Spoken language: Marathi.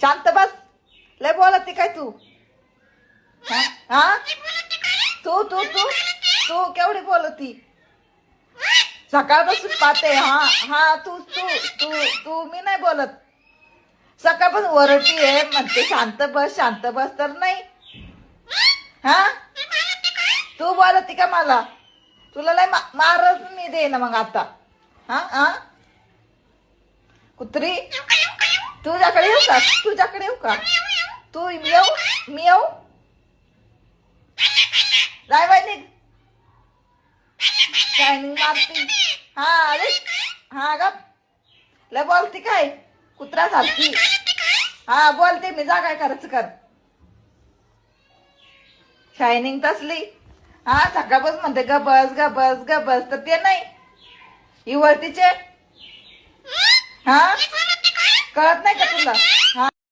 शांत बस. लय बोलती काय तू? हा तू तू तू तू केवढी बोलती? सकाळपासून पाहते. हा हा तू तू तू तू मी नाही बोलत. सकाळपासून वरटी आहे म्हणते शांत बस तर नाही. हा तू बोलती का मला? तुला लय मारच मी दे ना मग आता. हा हा कुत्री तुझ्याकडे येऊ का? तुझ्याकडे येऊ का? तू येऊ मी येऊ? जाय बाई निघ. शायनिंग मारती. हा अरे हा ग लय बोलती काय कुत्रा सारखी? हा बोलते मी. जा काय करायचं कर. शायनिंग तसली. हा सकाळपासून म्हणते ग बस ग बस ग बस तर ते नाही. ही वरतीचे. हा कळत नाही का तुला? हा